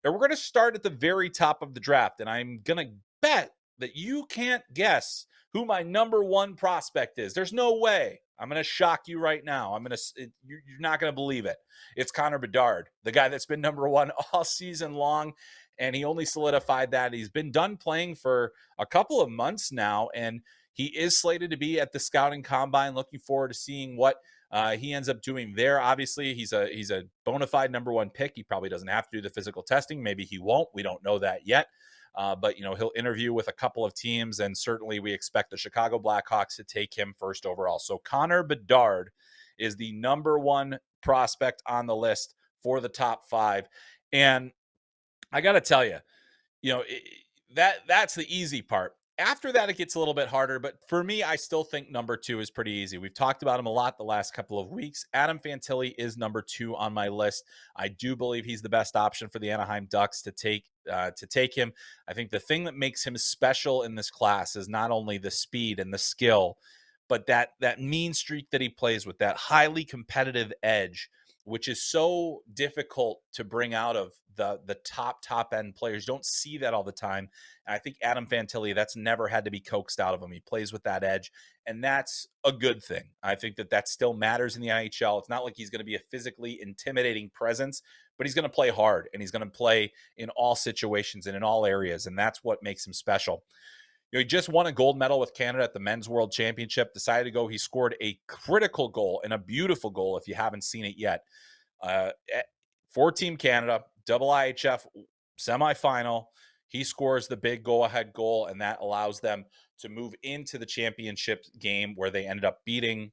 And we're going to start at the very top of the draft. And I'm going to bet that you can't guess who my number one prospect is. There's no way. I'm going to shock you right now. You're not going to believe it. It's Connor Bedard, the guy that's been number one all season long. And he only solidified that. He's been done playing for a couple of months now. And he is slated to be at the scouting combine. Looking forward to seeing what he ends up doing there. Obviously, he's a bona fide number one pick. He probably doesn't have to do the physical testing. Maybe he won't. We don't know that yet. But he'll interview with a couple of teams, and certainly we expect the Chicago Blackhawks to take him first overall. So Connor Bedard is the number one prospect on the list for the top five. And I got to tell you, that's the easy part. After that, it gets a little bit harder. But for me, I still think number two is pretty easy. We've talked about him a lot the last couple of weeks. Adam Fantilli is number two on my list. I do believe he's the best option for the Anaheim Ducks to take him. I think the thing that makes him special in this class is not only the speed and the skill, but that mean streak that he plays with, that highly competitive edge, which is so difficult to bring out of the top end players. Don't see that all the time. And I think Adam Fantilli, that's never had to be coaxed out of him. He plays with that edge, and that's a good thing. I think that still matters in the NHL. It's not like he's going to be a physically intimidating presence, but he's going to play hard, and he's going to play in all situations and in all areas, and that's what makes him special. He just won a gold medal with Canada at the Men's World Championship, decided to go. He scored a critical goal and a beautiful goal if you haven't seen it yet. For Team Canada, IIHF semifinal, he scores the big go-ahead goal, and that allows them to move into the championship game where they ended up beating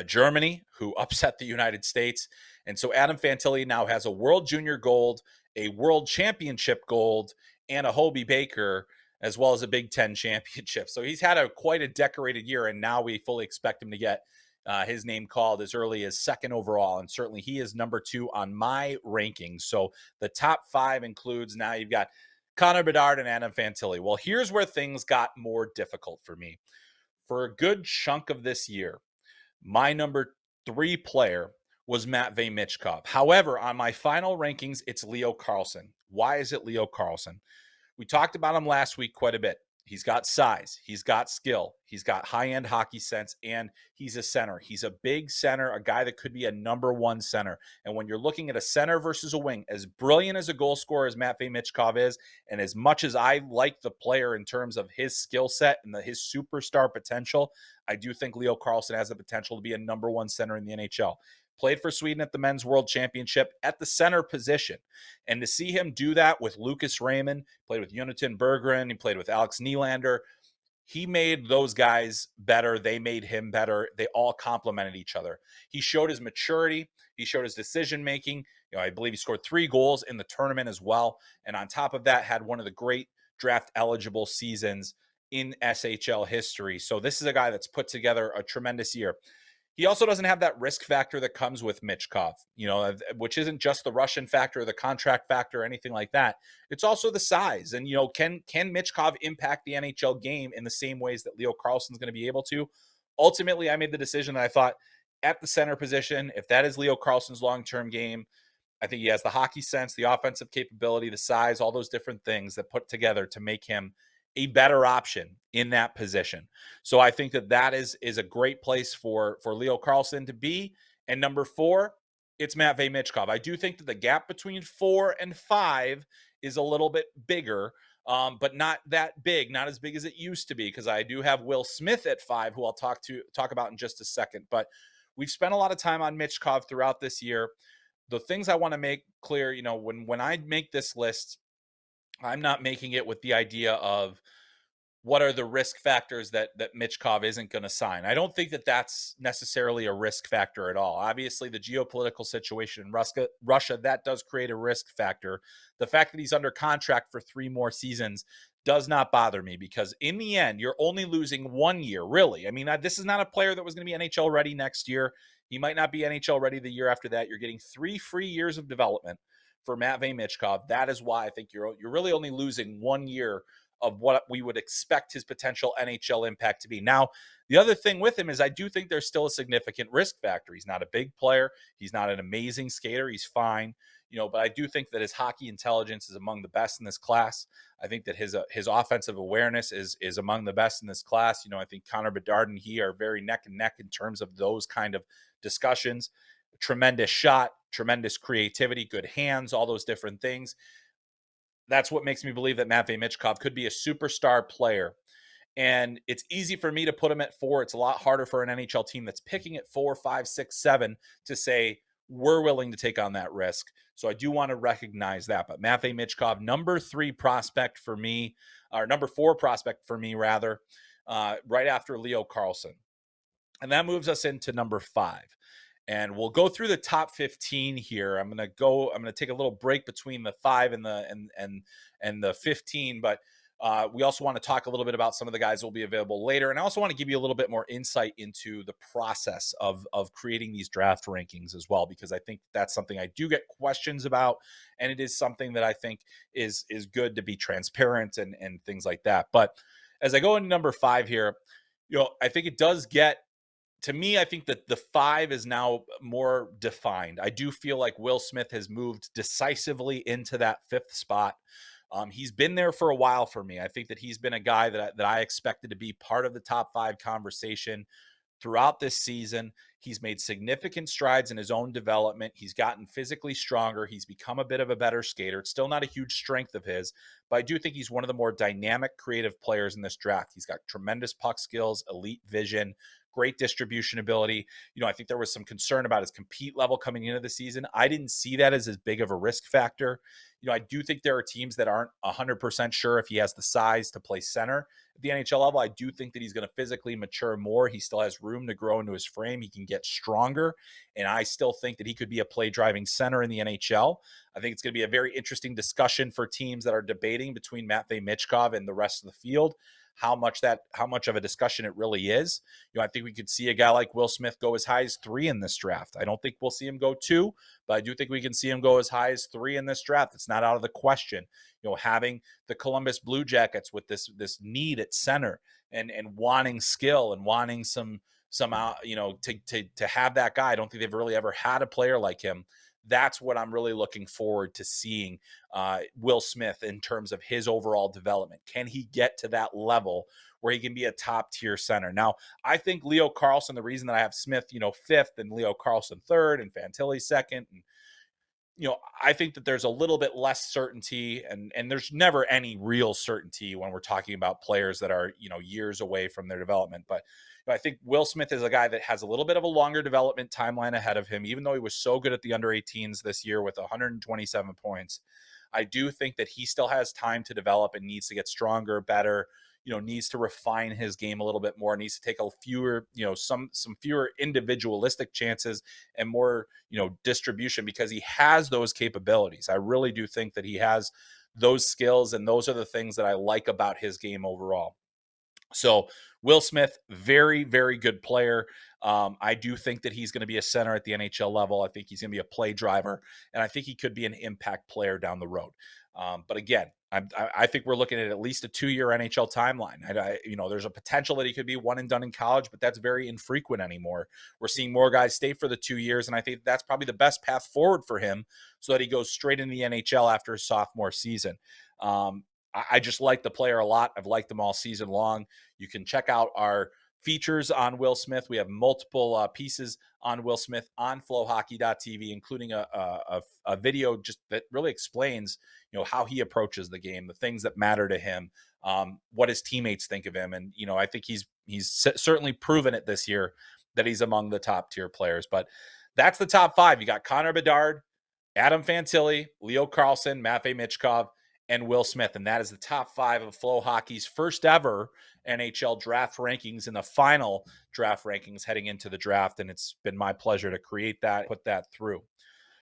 Germany, who upset the United States. And so Adam Fantilli now has a World Junior Gold, a World Championship Gold, and a Hobey Baker, as well as a Big Ten championship. So he's had quite a decorated year, and now we fully expect him to get his name called as early as second overall, and certainly he is number two on my rankings. So the top five includes, now you've got Connor Bedard and Adam Fantilli. Well, here's where things got more difficult for me. For a good chunk of this year, my number three player was Matvei Michkov. However, on my final rankings, it's Leo Carlsson. Why is it Leo Carlsson? We talked about him last week quite a bit. He's got size, he's got skill, he's got high-end hockey sense, and he's a center. He's a big center, a guy that could be a number one center. And when you're looking at a center versus a wing, as brilliant as a goal scorer as Matvei Michkov is, and as much as I like the player in terms of his skill set and his superstar potential, I do think Leo Carlsson has the potential to be a number one center in the NHL. Played for Sweden at the Men's World Championship at the center position. And to see him do that with Lucas Raymond, played with Jonathan Berggren, he played with Alex Nylander, he made those guys better. They made him better. They all complemented each other. He showed his maturity. He showed his decision-making. I believe he scored 3 goals in the tournament as well. And on top of that, had one of the great draft-eligible seasons in SHL history. So this is a guy that's put together a tremendous year. He also doesn't have that risk factor that comes with Michkov, which isn't just the Russian factor, the contract factor, or anything like that. It's also the size. And, can Michkov impact the NHL game in the same ways that Leo Carlsson's going to be able to? Ultimately, I made the decision that I thought at the center position, if that is Leo Carlsson's long-term game, I think he has the hockey sense, the offensive capability, the size, all those different things that put together to make him a better option in that position. So I think that is a great place for Leo Carlsson to be. And number 4, it's Matvei Michkov. I do think that the gap between 4 and 5 is a little bit bigger, but not that big, not as big as it used to be, because I do have Will Smith at 5, who I'll talk about in just a second. But we've spent a lot of time on Michkov throughout this year. The things I want to make clear, when I make this list, I'm not making it with the idea of what are the risk factors that Michkov isn't going to sign. I don't think that that's necessarily a risk factor at all. Obviously, the geopolitical situation in Russia, that does create a risk factor. The fact that he's under contract for 3 more seasons does not bother me, because in the end, you're only losing 1 year, really. I mean, this is not a player that was going to be NHL ready next year. He might not be NHL ready the year after that. You're getting 3 free years of development for Matvei Michkov. That is why I think you're really only losing 1 year of what we would expect his potential NHL impact to be. Now, the other thing with him is I do think there's still a significant risk factor. He's not a big player. He's not an amazing skater. He's fine. but I do think that his hockey intelligence is among the best in this class. I think that his offensive awareness is among the best in this class. I think Connor Bedard and he are very neck and neck in terms of those kind of discussions. Tremendous shot, tremendous creativity, good hands, all those different things. That's what makes me believe that Matvei Michkov could be a superstar player. And it's easy for me to put him at 4. It's a lot harder for an NHL team that's picking at 4, 5, 6, 7 to say, we're willing to take on that risk. So I do want to recognize that. But Matvei Michkov, number 3 prospect for me, or number 4 prospect for me, rather, right after Leo Carlsson. And that moves us into number 5. And we'll go through the top 15 here. I'm going to take a little break between the 5 and the 15, but we also want to talk a little bit about some of the guys that will be available later. And I also want to give you a little bit more insight into the process of creating these draft rankings as well, because I think that's something I do get questions about. And it is something that I think is good to be transparent and things like that. But as I go into number 5 here, I think it does get, to me, I think that the 5 is now more defined. I do feel like Will Smith has moved decisively into that 5th spot. He's been there for a while for me. I think that he's been a guy that I expected to be part of the top 5 conversation throughout this season. He's made significant strides in his own development. He's gotten physically stronger. He's become a bit of a better skater. It's still not a huge strength of his, but I do think he's one of the more dynamic, creative players in this draft. He's got tremendous puck skills, elite vision, great distribution ability. I think there was some concern about his compete level coming into the season. I didn't see that as big of a risk factor. I do think there are teams that aren't 100% sure if he has the size to play center at the NHL level. I do think that he's going to physically mature more. He still has room to grow into his frame. He can get stronger. And I still think that he could be a play driving center in the NHL. I think it's going to be a very interesting discussion for teams that are debating between Matvei Michkov and the rest of the field, how much of a discussion it really is. I think we could see a guy like Will Smith go as high as 3 in this draft. I don't think we'll see him go 2, but I do think we can see him go as high as 3 in this draft. It's not out of the question. Having the Columbus Blue Jackets with this need at center and wanting skill and wanting some to have that guy. I don't think they've really ever had a player like him. That's what I'm really looking forward to seeing Will Smith in terms of his overall development. Can he get to that level where he can be a top tier center? Now, I think Leo Carlsson, the reason that I have Smith, 5th and Leo Carlsson 3rd and Fantilli 2nd, and I think that there's a little bit less certainty, and there's never any real certainty when we're talking about players that are, years away from their development. But I think Will Smith is a guy that has a little bit of a longer development timeline ahead of him, even though he was so good at the under 18s this year with 127 points. I do think that he still has time to develop and needs to get stronger, better, needs to refine his game a little bit more, needs to take a fewer, some fewer individualistic chances and more, distribution, because he has those capabilities. I really do think that he has those skills, and those are the things that I like about his game overall. So Will Smith, very, very good player. I do think that he's going to be a center at the NHL level. I think he's going to be a play driver, and I think he could be an impact player down the road. But again, I think we're looking at least a 2-year NHL timeline. There's a potential that he could be one and done in college, but that's very infrequent anymore. We're seeing more guys stay for the 2 years, and I think that's probably the best path forward for him, so that he goes straight into the NHL after his sophomore season. I just like the player a lot. I've liked him all season long. You can check out our features on Will Smith. We have multiple pieces on Will Smith on FloHockey.tv, including a video just that really explains, how he approaches the game, the things that matter to him, what his teammates think of him. And, I think he's certainly proven it this year that he's among the top tier players. But that's the top 5. You got Connor Bedard, Adam Fantilli, Leo Carlsson, Matvei Michkov, and Will Smith. And that is the top 5 of FloHockey's first ever NHL Draft Rankings and the final draft rankings heading into the draft. And it's been my pleasure to create that, put that through.